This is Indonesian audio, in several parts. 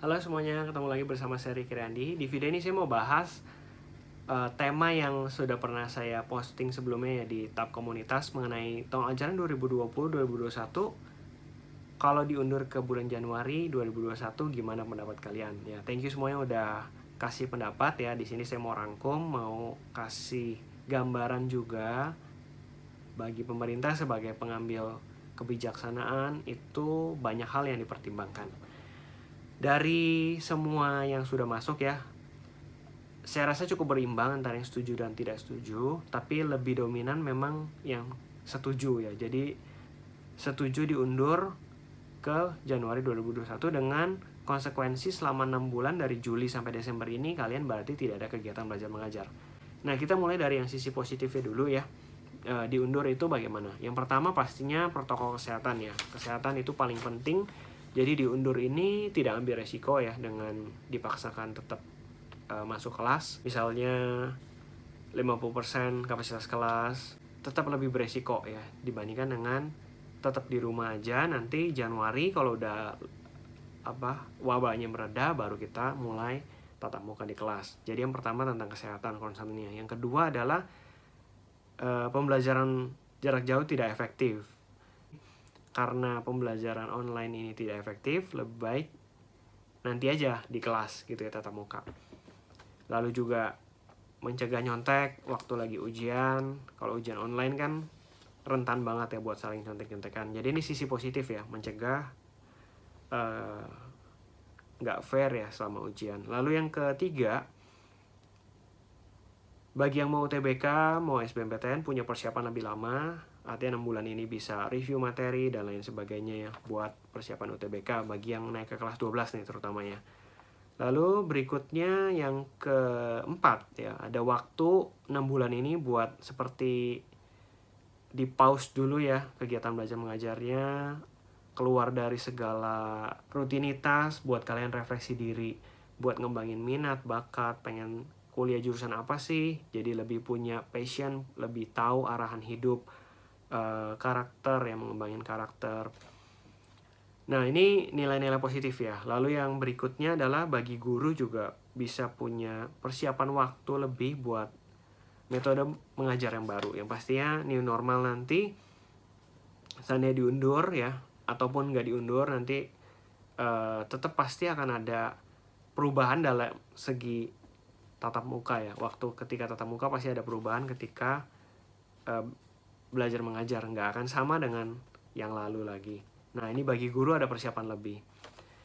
Halo semuanya, ketemu lagi bersama saya Ricky Randi. Di video ini saya mau bahas tema yang sudah pernah saya posting sebelumnya ya di tab komunitas mengenai tahun ajaran 2020-2021. Kalau diundur ke bulan Januari 2021, gimana pendapat kalian? Ya, thank you semuanya udah kasih pendapat ya. Di sini saya mau rangkum, mau kasih gambaran juga bagi pemerintah sebagai pengambil kebijaksanaan itu banyak hal yang dipertimbangkan. Dari semua yang sudah masuk ya, saya rasa cukup berimbang antara yang setuju dan tidak setuju, tapi lebih dominan memang yang setuju ya. Jadi setuju diundur ke Januari 2021 dengan konsekuensi selama 6 bulan dari Juli sampai Desember ini kalian berarti tidak ada kegiatan belajar mengajar. Nah, kita mulai dari yang sisi positifnya dulu ya. Diundur itu bagaimana? Yang pertama pastinya protokol kesehatan ya. Kesehatan itu paling penting. Jadi diundur ini tidak ambil resiko ya dengan dipaksakan tetap masuk kelas. Misalnya 50% kapasitas kelas, tetap lebih beresiko ya dibandingkan dengan tetap di rumah aja. Nanti Januari kalau udah wabahnya mereda baru kita mulai tatap muka di kelas. Jadi yang pertama tentang kesehatan concernnya. Yang kedua adalah pembelajaran jarak jauh tidak efektif. Karena pembelajaran online ini tidak efektif, lebih baik nanti aja di kelas gitu ya tatap muka. Lalu juga mencegah nyontek waktu lagi ujian. Kalau ujian online kan rentan banget ya buat saling nyontek-nyontekan. Jadi ini sisi positif ya, mencegah nggak fair ya selama ujian. Lalu yang ketiga, bagi yang mau UTBK, mau SBMPTN punya persiapan lebih lama. Artinya 6 bulan ini bisa review materi dan lain sebagainya ya buat persiapan UTBK bagi yang naik ke kelas 12 nih terutamanya. Lalu berikutnya yang keempat ya, ada waktu 6 bulan ini buat seperti di pause dulu ya kegiatan belajar mengajarnya, keluar dari segala rutinitas buat kalian refleksi diri, buat ngembangin minat, bakat, pengen kuliah jurusan apa sih, jadi lebih punya passion, lebih tahu arahan hidup, karakter ya, mengembangin karakter. Nah, ini nilai-nilai positif ya. Lalu yang berikutnya adalah bagi guru juga bisa punya persiapan waktu lebih buat metode mengajar yang baru. Yang pastinya new normal nanti, seandainya diundur ya, ataupun nggak diundur nanti tetap pasti akan ada perubahan dalam segi tatap muka ya. Waktu ketika tatap muka pasti ada perubahan ketika belajar mengajar. Nggak akan sama dengan yang lalu lagi. Nah, ini bagi guru ada persiapan lebih.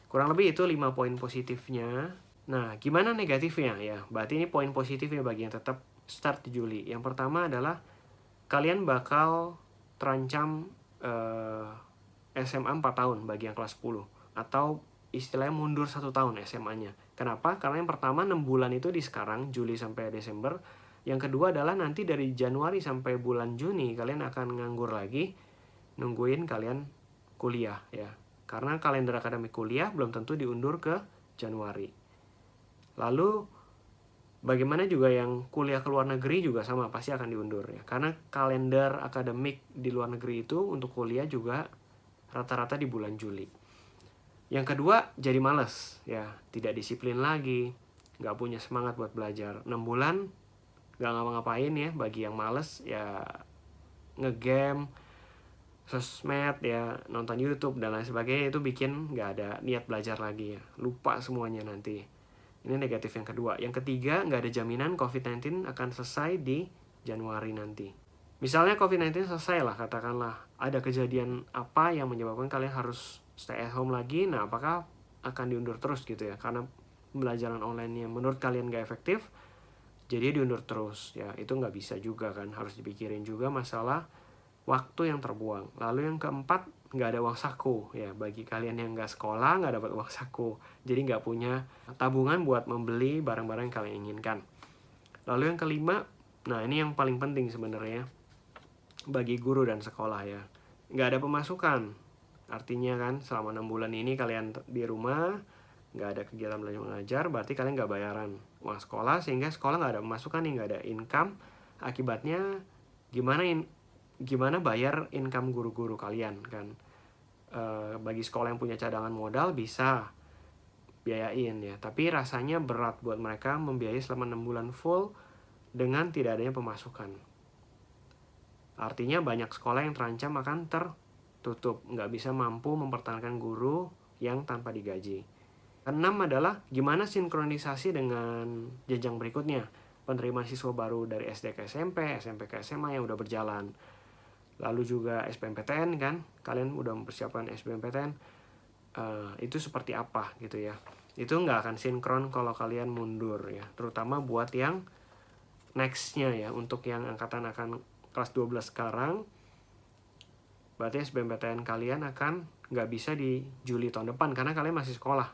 Kurang lebih itu 5 poin positifnya. Nah, gimana negatifnya ya? Berarti ini poin positifnya bagi yang tetap start di Juli. Yang pertama adalah kalian bakal terancam SMA 4 tahun bagi yang kelas 10. Atau istilahnya mundur 1 tahun SMA-nya. Kenapa? Karena yang pertama 6 bulan itu di sekarang, Juli sampai Desember. Yang kedua adalah nanti dari Januari sampai bulan Juni kalian akan nganggur lagi, nungguin kalian kuliah ya. Karena kalender akademik kuliah belum tentu diundur ke Januari. Lalu bagaimana juga yang kuliah ke luar negeri juga sama, pasti akan diundur ya. Karena kalender akademik di luar negeri itu untuk kuliah juga rata-rata di bulan Juli. Yang kedua, jadi males ya, tidak disiplin lagi, nggak punya semangat buat belajar. 6 bulan nggak ngapa-ngapain ya, bagi yang males ya ngegame, sosmed ya, nonton YouTube dan lain sebagainya, itu bikin nggak ada niat belajar lagi ya, lupa semuanya nanti. Ini negatif yang kedua. Yang ketiga, nggak ada jaminan COVID-19 akan selesai di Januari nanti. Misalnya COVID-19 selesai lah, katakanlah ada kejadian apa yang menyebabkan kalian harus stay at home lagi. Nah, apakah akan diundur terus gitu ya, karena pembelajaran online yang menurut kalian nggak efektif, jadi diundur terus ya. Itu nggak bisa juga kan, harus dipikirin juga masalah waktu yang terbuang. Lalu yang keempat, nggak ada uang saku ya, bagi kalian yang nggak sekolah nggak dapat uang saku, jadi nggak punya tabungan buat membeli barang-barang yang kalian inginkan. Lalu yang kelima, nah ini yang paling penting sebenarnya bagi guru dan sekolah ya, nggak ada pemasukan. Artinya kan selama 6 bulan ini kalian di rumah, nggak ada kegiatan belajar mengajar, berarti kalian nggak bayaran uang sekolah, sehingga sekolah nggak ada pemasukan nih, nggak ada income. Akibatnya gimana bayar income guru-guru kalian kan. Bagi sekolah yang punya cadangan modal bisa biayain ya. Tapi rasanya berat buat mereka membiayai selama 6 bulan full dengan tidak adanya pemasukan. Artinya banyak sekolah yang terancam akan tertutup, nggak bisa mampu mempertahankan guru yang tanpa digaji. Keenam adalah gimana sinkronisasi dengan jenjang berikutnya, penerimaan siswa baru dari SD ke SMP, SMP ke SMA yang udah berjalan. Lalu juga SBMPTN kan, kalian udah mempersiapkan SBMPTN, itu seperti apa gitu ya. Itu nggak akan sinkron kalau kalian mundur ya, terutama buat yang nextnya ya, untuk yang angkatan akan kelas 12 sekarang, berarti SBMPTN kalian akan nggak bisa di Juli tahun depan karena kalian masih sekolah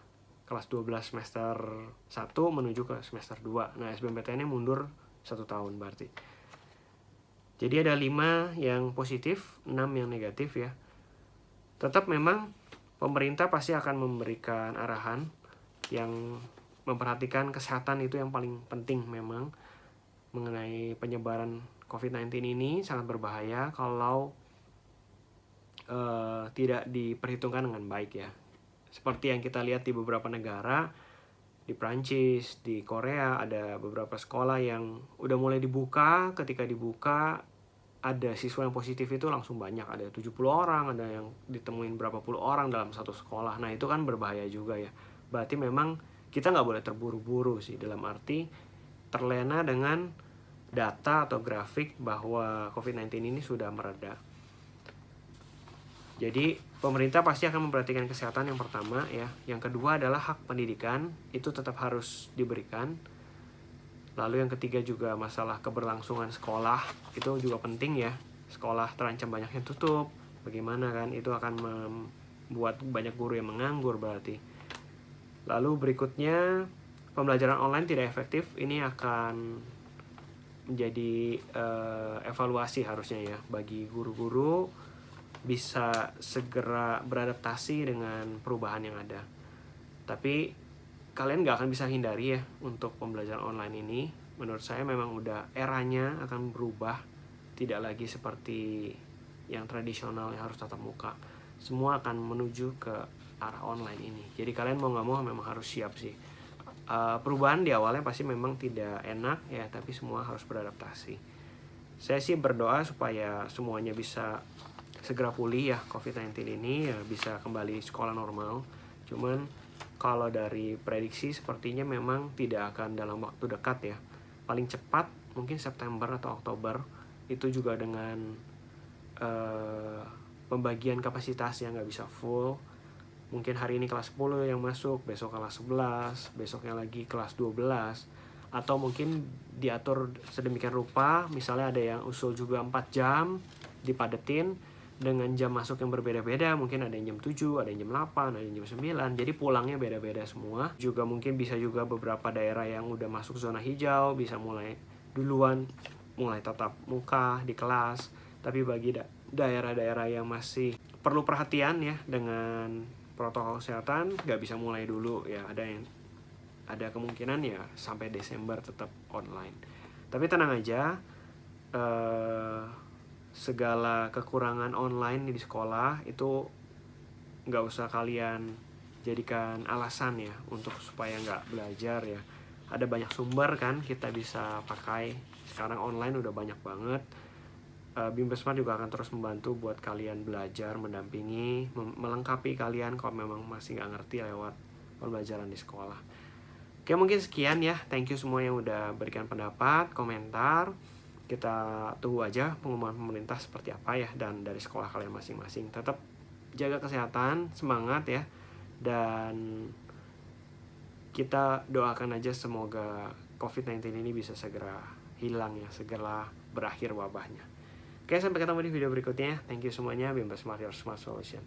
kelas 12 semester 1 menuju ke semester 2. Nah SBMPTN-nya mundur 1 tahun berarti. Jadi ada 5 yang positif, 6 yang negatif ya. Tetap memang pemerintah pasti akan memberikan arahan yang memperhatikan kesehatan, itu yang paling penting memang. Mengenai penyebaran COVID-19 ini sangat berbahaya kalau tidak diperhitungkan dengan baik ya. Seperti yang kita lihat di beberapa negara, di Prancis, di Korea, ada beberapa sekolah yang udah mulai dibuka. Ketika dibuka, ada siswa yang positif itu langsung banyak. Ada 70 orang, ada yang ditemuin berapa puluh orang dalam satu sekolah. Nah itu kan berbahaya juga ya. Berarti memang kita nggak boleh terburu-buru sih, dalam arti terlena dengan data atau grafik bahwa COVID-19 ini sudah mereda. Jadi pemerintah pasti akan memperhatikan kesehatan yang pertama ya. Yang kedua adalah hak pendidikan, itu tetap harus diberikan. Lalu yang ketiga juga masalah keberlangsungan sekolah, itu juga penting ya. Sekolah terancam banyak yang tutup, bagaimana kan, itu akan membuat banyak guru yang menganggur berarti. Lalu berikutnya, pembelajaran online tidak efektif, ini akan menjadi evaluasi harusnya ya bagi guru-guru, bisa segera beradaptasi dengan perubahan yang ada. Tapi kalian nggak akan bisa hindari ya untuk pembelajaran online ini. Menurut saya memang udah eranya akan berubah, tidak lagi seperti yang tradisional yang harus tatap muka. Semua akan menuju ke arah online ini. Jadi kalian mau nggak mau memang harus siap sih. Perubahan di awalnya pasti memang tidak enak ya, tapi semua harus beradaptasi. Saya sih berdoa supaya semuanya bisa segera pulih ya COVID-19 ini, ya bisa kembali sekolah normal. Cuman kalau dari prediksi sepertinya memang tidak akan dalam waktu dekat ya. Paling cepat mungkin September atau Oktober, itu juga dengan pembagian kapasitas yang nggak bisa full. Mungkin hari ini kelas 10 yang masuk, besok kelas 11, besoknya lagi kelas 12. Atau mungkin diatur sedemikian rupa, misalnya ada yang usul juga 4 jam dipadetin dengan jam masuk yang berbeda-beda. Mungkin ada yang jam 7, ada yang jam 8, ada yang jam 9. Jadi pulangnya beda-beda semua. Juga mungkin bisa juga beberapa daerah yang udah masuk zona hijau bisa mulai duluan, mulai tatap muka di kelas. Tapi bagi daerah-daerah yang masih perlu perhatian ya dengan protokol kesehatan, nggak bisa mulai dulu ya. Ada kemungkinan ya sampai Desember tetap online. Tapi tenang aja, segala kekurangan online di sekolah itu nggak usah kalian jadikan alasan ya untuk supaya nggak belajar ya. Ada banyak sumber kan kita bisa pakai. Sekarang online udah banyak banget. Bimbel Smart juga akan terus membantu buat kalian belajar, mendampingi, melengkapi kalian kalau memang masih nggak ngerti lewat pembelajaran di sekolah. Oke, mungkin sekian ya. Thank you semua yang udah berikan pendapat, komentar. Kita tunggu aja pengumuman pemerintah seperti apa ya, dan dari sekolah kalian masing-masing. Tetap jaga kesehatan, semangat ya, dan kita doakan aja semoga COVID-19 ini bisa segera hilang ya, segera berakhir wabahnya. Oke, sampai ketemu di video berikutnya. Thank you semuanya. Bimbel Smart, your smart solution.